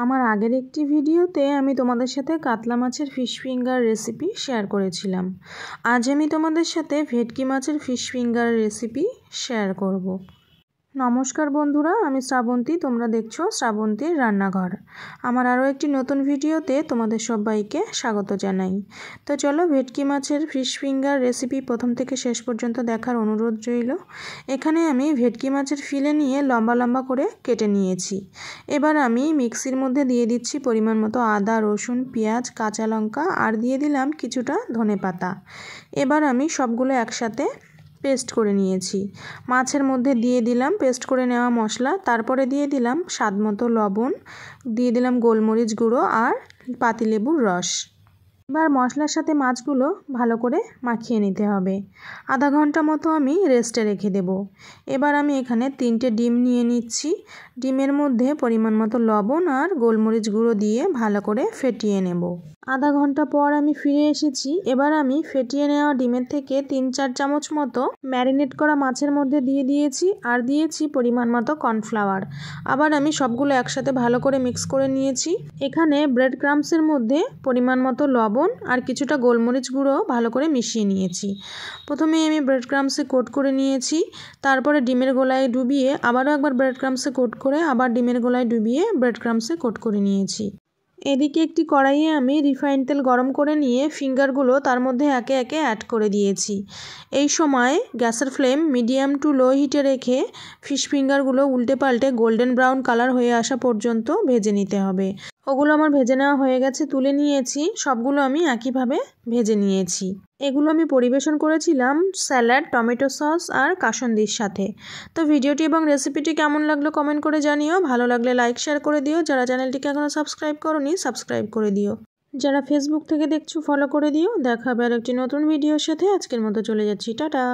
আমার আগের একটি ভিডিওতে আমি তোমাদের সাথে কাতলা মাছের ফিশ ফিঙ্গার রেসিপি শেয়ার করেছিলাম। আজ আমি তোমাদের সাথে ভেটকি মাছের ফিশ ফিঙ্গার রেসিপি শেয়ার করব। নমস্কার বন্ধুরা, আমি শ্রাবন্তী, তোমরা দেখছো শ্রাবন্তীর রান্নাঘর। আমার আরও একটি নতুন ভিডিওতে তোমাদের সবাইকে স্বাগত জানাই। তো চলো ভেটকি মাছের ফিশ ফিঙ্গার রেসিপি প্রথম থেকে শেষ পর্যন্ত দেখার অনুরোধ রইল। এখানে আমি ভেটকি মাছের ফিলে নিয়ে লম্বা লম্বা করে কেটে নিয়েছি। এবার আমি মিক্সির মধ্যে দিয়ে দিচ্ছি পরিমাণ মতো আদা, রসুন, পেঁয়াজ, কাঁচা লঙ্কা আর দিয়ে দিলাম কিছুটা ধনেপাতা। এবার আমি সবগুলো একসাথে পেস্ট করে নিয়েছি। মাছের মধ্যে দিয়ে দিলাম পেস্ট করে নেওয়া মশলা, তারপরে দিয়ে দিলাম স্বাদমতো লবণ, দিয়ে দিলাম গোলমরিচ গুঁড়ো আর পাতিলেবুর রস। এবার মশলার সাথে মাছগুলো ভালো করে মাখিয়ে নিতে হবে। আধা ঘন্টা মতো আমি রেস্টে রেখে দেব। এবার আমি এখানে 3টে ডিম নিয়ে নিচ্ছি। ডিমের মধ্যে পরিমাণ মতো লবণ আর গোলমরিচ গুঁড়ো দিয়ে ভালো করে ফেটিয়ে নেব। আধা ঘন্টা পর আমি ফিরে এসেছি। এবার আমি ফেটিয়ে নেওয়া ডিমের থেকে 3-4 চামচ মতো ম্যারিনেট করা মাছের মধ্যে দিয়ে দিয়েছি আর দিয়েছি পরিমাণ মতো কর্নফ্লাওয়ার। আবার আমি সবগুলো একসাথে ভালো করে মিক্স করে নিয়েছি। এখানে ব্রেড ক্রাম্বসের মধ্যে পরিমাণ মতো লবণ আর কিছুটা গোলমরিচ গুঁড়ো ভালো করে মিশিয়ে নিয়েছি। প্রথমে আমি ব্রেড ক্রাম্বসে কোট করে নিয়েছি, তারপরে ডিমের গোলায় ডুবিয়ে আবারও একবার ব্রেড ক্রাম্বসে কোট করে আবার ডিমের গোলায় ডুবিয়ে ব্রেড ক্রাম্বসে কোট করে নিয়েছি। এদিকে একটি কড়াইয়ে আমি রিফাইন তেল গরম করে নিয়ে ফিঙ্গারগুলো তার মধ্যে একে একে অ্যাড করে দিয়েছি। এই সময় গ্যাসের ফ্লেম মিডিয়াম টু লো হিটে রেখে ফিশ ফিঙ্গারগুলো উল্টে পাল্টে গোল্ডেন ব্রাউন কালার হয়ে আসা পর্যন্ত ভেজে নিতে হবে। ওগুলো আমার ভেজে নেওয়া হয়ে গেছে, তুলে নিয়েছি। সবগুলো আমি একইভাবে ভেজে নিয়েছি। এগুলো আমি পরিবেশন করেছিলাম স্যালাড, টমেটো সস আর কাসুন্দির সাথে। তো ভিডিওটি এবং রেসিপিটি কেমন লাগলো কমেন্ট করে জানিও। ভালো লাগলে লাইক শেয়ার করে দিও। যারা চ্যানেলটিকে এখনও সাবস্ক্রাইব করোনি সাবস্ক্রাইব করে দিও। যারা ফেসবুক থেকে দেখছো ফলো করে দিও। দেখা হবে আর একটি নতুন ভিডিওর সাথে। আজকের মতো চলে যাচ্ছি, টাটা।